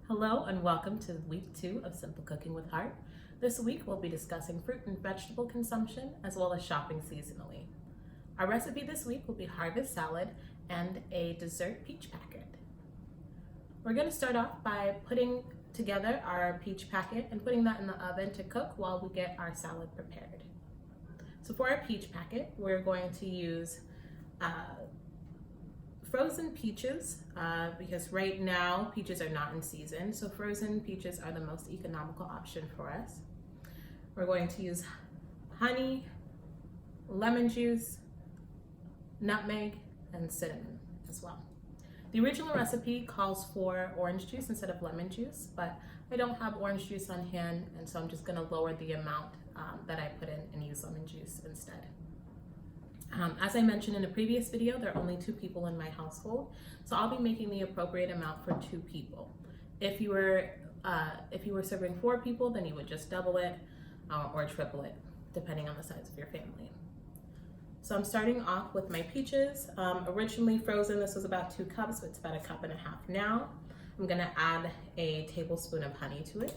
Hello and welcome to week 2 of Simple Cooking with Heart. This week we'll be discussing fruit and vegetable consumption as well as shopping seasonally. Our recipe this week will be harvest salad and a dessert peach packet. We're going to start off by putting together our peach packet and putting that in the oven to cook while we get our salad prepared. So for our peach packet, we're going to use frozen peaches because right now peaches are not in season, so frozen peaches are the most economical option for us. We're going to use honey, lemon juice, nutmeg, and cinnamon as well. The original recipe calls for orange juice instead of lemon juice, but I don't have orange juice on hand, and so I'm just going to lower the amount that I put in and use lemon juice instead. As I mentioned in a previous video, there are only 2 people in my household, so I'll be making the appropriate amount for 2 people. If you were serving 4 people, then you would just double it or triple it, depending on the size of your family. So I'm starting off with my peaches. Originally frozen, this was about 2 cups, but it's about 1.5 cups now. I'm gonna add a tablespoon of honey to it.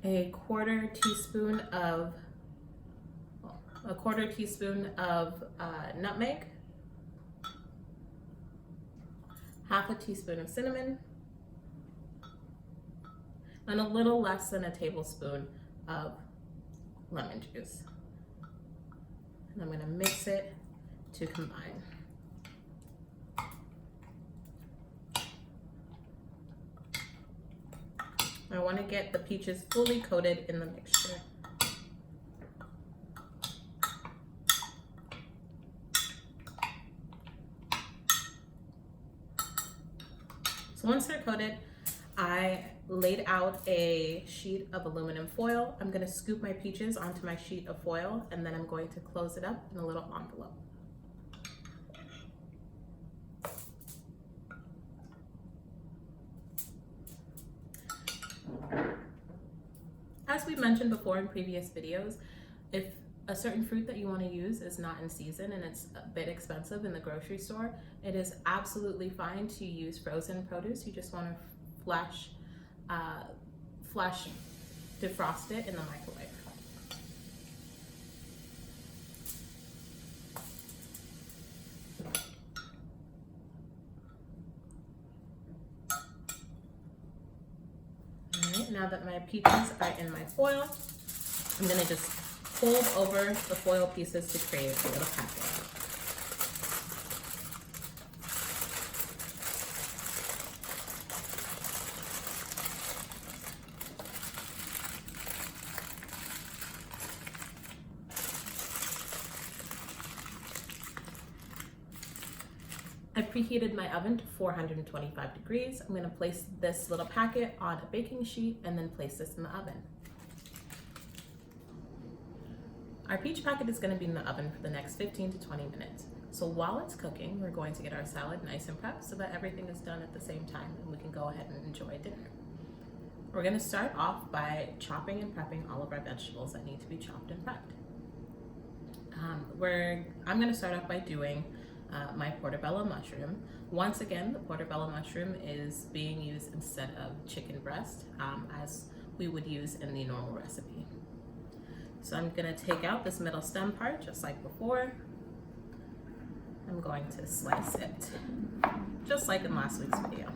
A quarter teaspoon of nutmeg, half a teaspoon of cinnamon, and a little less than a tablespoon of lemon juice. And I'm going to mix it to combine. I want to get the peaches fully coated in the mixture. So once they're coated, I laid out a sheet of aluminum foil. I'm going to scoop my peaches onto my sheet of foil, and then I'm going to close it up in a little envelope. As we mentioned before in previous videos, if a certain fruit that you want to use is not in season and it's a bit expensive in the grocery store, it is absolutely fine to use frozen produce. You just want to flash defrost it in the microwave. Now that my peaches are in my foil, I'm going to just fold over the foil pieces to create a little packet. I've preheated my oven to 425 degrees. I'm going to place this little packet on a baking sheet and then place this in the oven. Our peach packet is going to be in the oven for the next 15 to 20 minutes. So while it's cooking, we're going to get our salad nice and prepped so that everything is done at the same time and we can go ahead and enjoy dinner. We're going to start off by chopping and prepping all of our vegetables that need to be chopped and prepped. I'm going to start off by doing my portobello mushroom. Once again, the portobello mushroom is being used instead of chicken breast, as we would use in the normal recipe. So I'm going to take out this middle stem part just like before. I'm going to slice it just like in last week's video.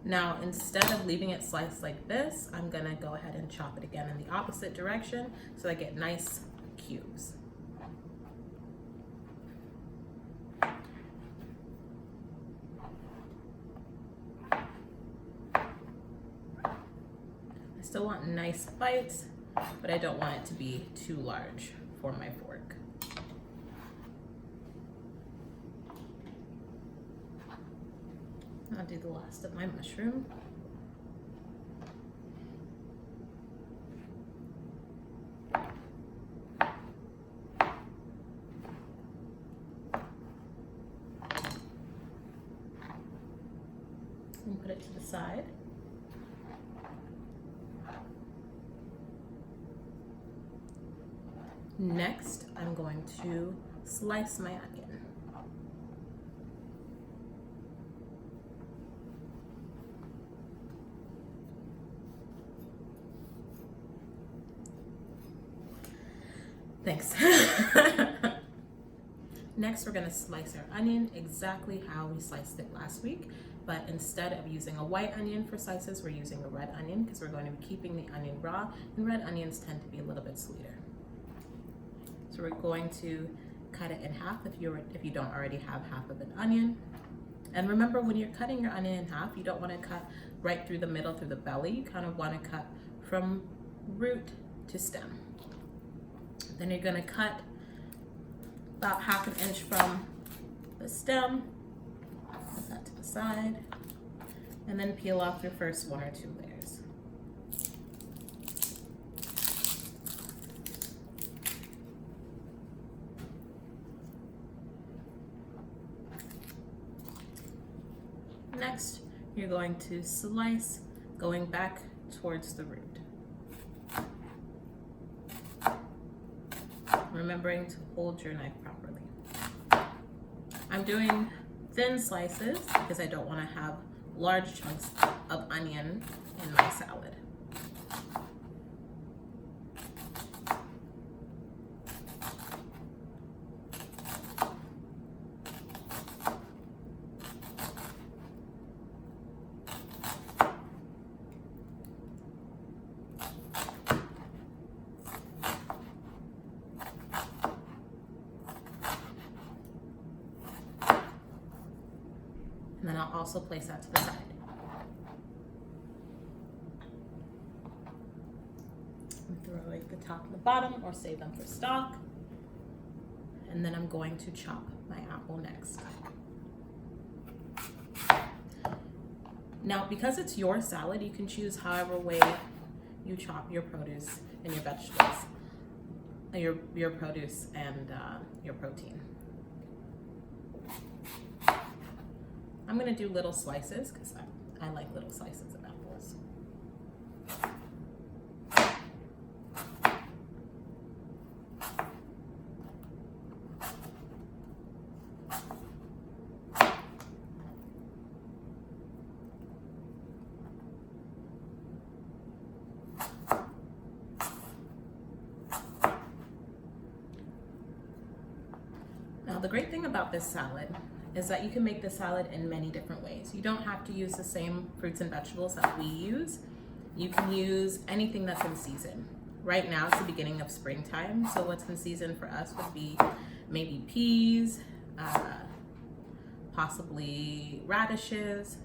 Now, instead of leaving it sliced like this, I'm going to go ahead and chop it again in the opposite direction so I get nice cubes. I still want nice bites, but I don't want it to be too large for my fork. I'll do the last of my mushroom. and put it to the side. Next, I'm going to slice my onion. Thanks. Next, we're going to slice our onion exactly how we sliced it last week, but instead of using a white onion for slices, we're using a red onion because we're going to be keeping the onion raw, and red onions tend to be a little bit sweeter. So we're going to cut it in half if you don't already have half of an onion. And remember, when you're cutting your onion in half, you don't want to cut right through the middle, through the belly. You kind of want to cut from root to stem. Then you're going to cut about 1/2 inch from the stem, put that to the side, and then peel off your first 1 or 2 layers. Next, you're going to slice going back towards the root. Remembering to hold your knife properly. I'm doing thin slices because I don't want to have large chunks of onion in my salad. And then I'll also place that to the side. And throw away the top and the bottom or save them for stock. And then I'm going to chop my apple next. Now, because it's your salad, you can choose however way you chop your produce and your vegetables, your produce and your protein. I'm going to do little slices because I like little slices of apples. Now, the great thing about this salad is that you can make the salad in many different ways. You don't have to use the same fruits and vegetables that we use. You can use anything that's in season. Right now it's the beginning of springtime, so what's in season for us would be maybe peas, possibly radishes.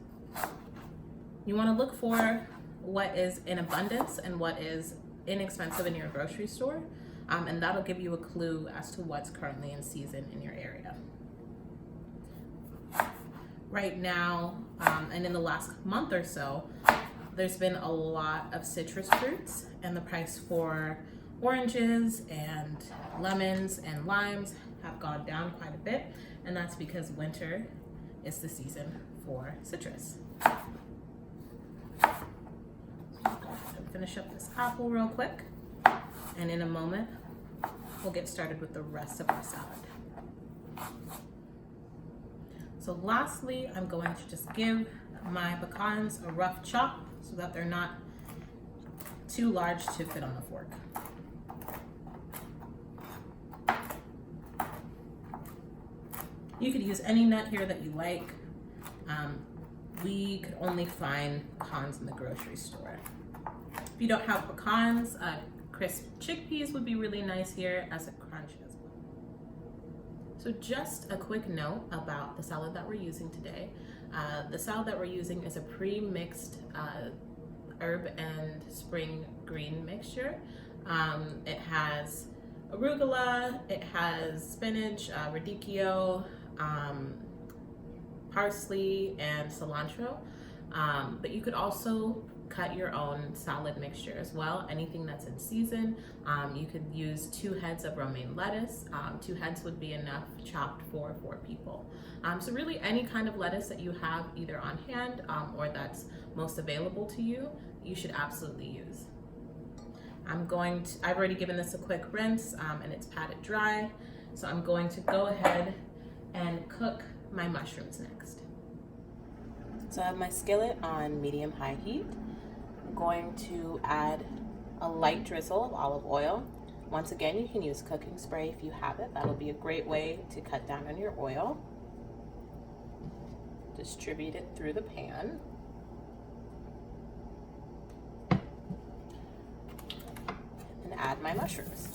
You want to look for what is in abundance and what is inexpensive in your grocery store, and that'll give you a clue as to what's currently in season in your area. Right now, and in the last month or so, there's been a lot of citrus fruits, and the price for oranges and lemons and limes have gone down quite a bit, and that's because winter is the season for citrus. So go ahead and finish up this apple real quick, and in a moment, we'll get started with the rest of our salad. So lastly, I'm going to just give my pecans a rough chop so that they're not too large to fit on the fork. You could use any nut here that you like. We could only find pecans in the grocery store. If you don't have pecans, crisp chickpeas would be really nice here as a crunch as well. So just a quick note about the salad that we're using today. The salad that we're using is a pre-mixed herb and spring green mixture. It has arugula, it has spinach, radicchio, parsley, and cilantro. But you could also cut your own salad mixture as well, anything that's in season. You could use 2 heads of romaine lettuce. 2 heads would be enough chopped for 4 people. So really any kind of lettuce that you have either on hand or that's most available to you, you should absolutely use. I've already given this a quick rinse and it's patted dry. So I'm going to go ahead and cook my mushrooms next. So I have my skillet on medium-high heat. I'm going to add a light drizzle of olive oil. Once again, you can use cooking spray if you have it. That'll be a great way to cut down on your oil. Distribute it through the pan. And add my mushrooms.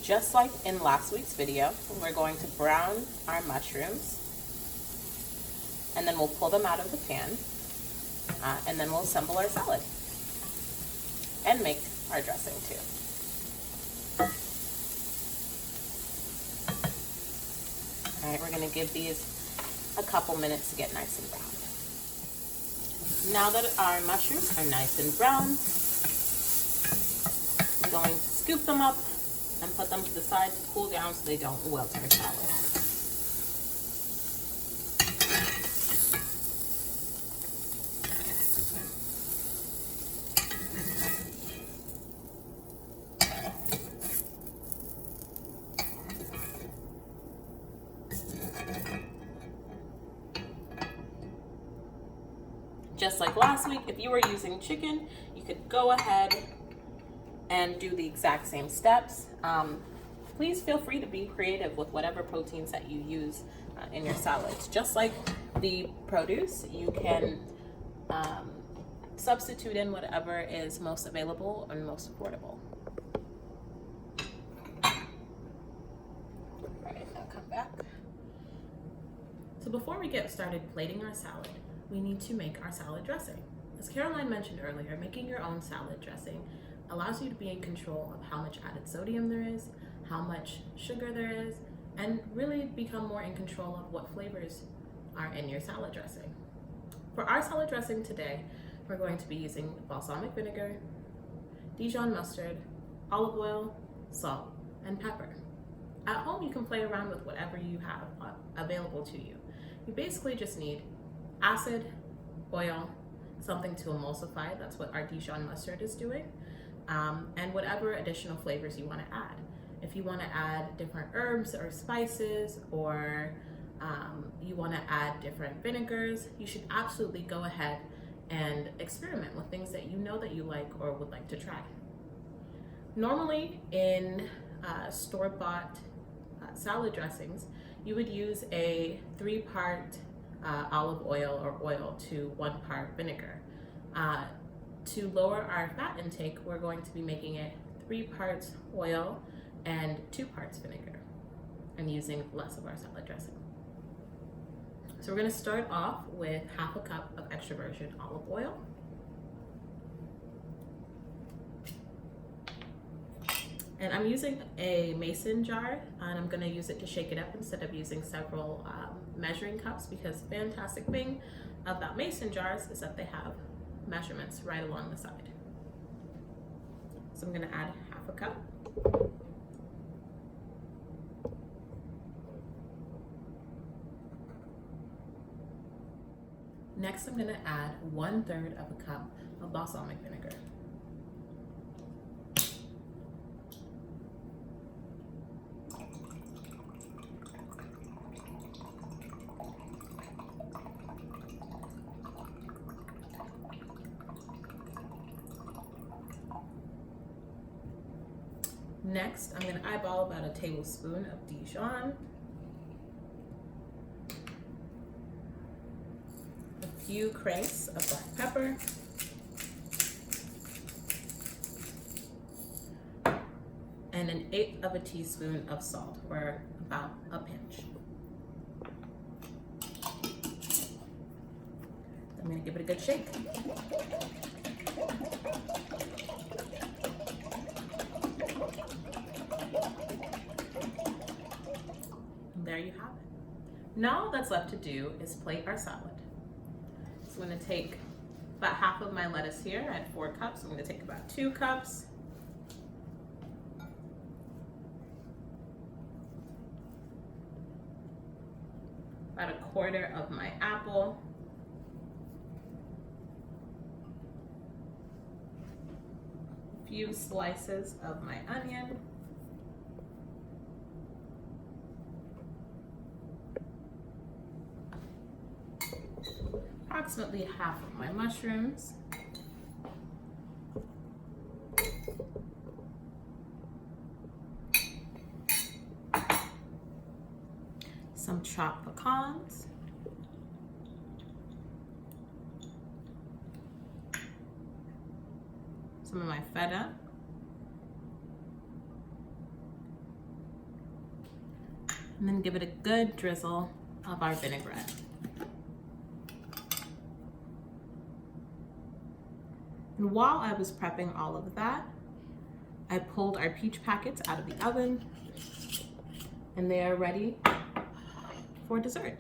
Just like in last week's video, we're going to brown our mushrooms and then we'll pull them out of the pan and then we'll assemble our salad and make our dressing too. All right, we're gonna give these a couple minutes to get nice and brown. Now that our mushrooms are nice and brown, I'm going to scoop them up and put them to the side to cool down so they don't wilt our salad. Just like last week, if you were using chicken, you could go ahead and do the exact same steps. Please feel free to be creative with whatever proteins that you use in your salads. Just like the produce, you can substitute in whatever is most available and most affordable. All right, now come back. So before we get started plating our salad, we need to make our salad dressing. As Caroline mentioned earlier, making your own salad dressing allows you to be in control of how much added sodium there is, how much sugar there is, and really become more in control of what flavors are in your salad dressing. For our salad dressing today, we're going to be using balsamic vinegar, Dijon mustard, olive oil, salt, and pepper. At home, you can play around with whatever you have available to you. You basically just need acid, oil, something to emulsify, that's what our Dijon mustard is doing, and whatever additional flavors you want to add. If you want to add different herbs or spices, or you want to add different vinegars, you should absolutely go ahead and experiment with things that you know that you like or would like to try. Normally in store-bought salad dressings, you would use a 3-part olive oil or oil to 1 part vinegar. To lower our fat intake, we're going to be making it 3 parts oil and 2 parts vinegar, and using less of our salad dressing. So we're going to start off with 1/2 cup of extra virgin olive oil. And I'm using a mason jar, and I'm going to use it to shake it up instead of using several measuring cups, because the fantastic thing about mason jars is that they have measurements right along the side. So I'm going to add 1/2 cup. Next, I'm going to add 1/3 of a cup of balsamic vinegar. Next, I'm going to eyeball about a tablespoon of Dijon, a few cranks of black pepper, and 1/8 of a teaspoon of salt, or about a pinch. I'm going to give it a good shake. There you have it. Now all that's left to do is plate our salad. So I'm going to take about half of my lettuce here. I had 4 cups. I'm going to take about 2 cups. About 1/4 of my apple. A few slices of my onion. Approximately half of my mushrooms. Some chopped pecans. Some of my feta. And then give it a good drizzle of our vinaigrette. And while I was prepping all of that, I pulled our peach packets out of the oven, and they are ready for dessert.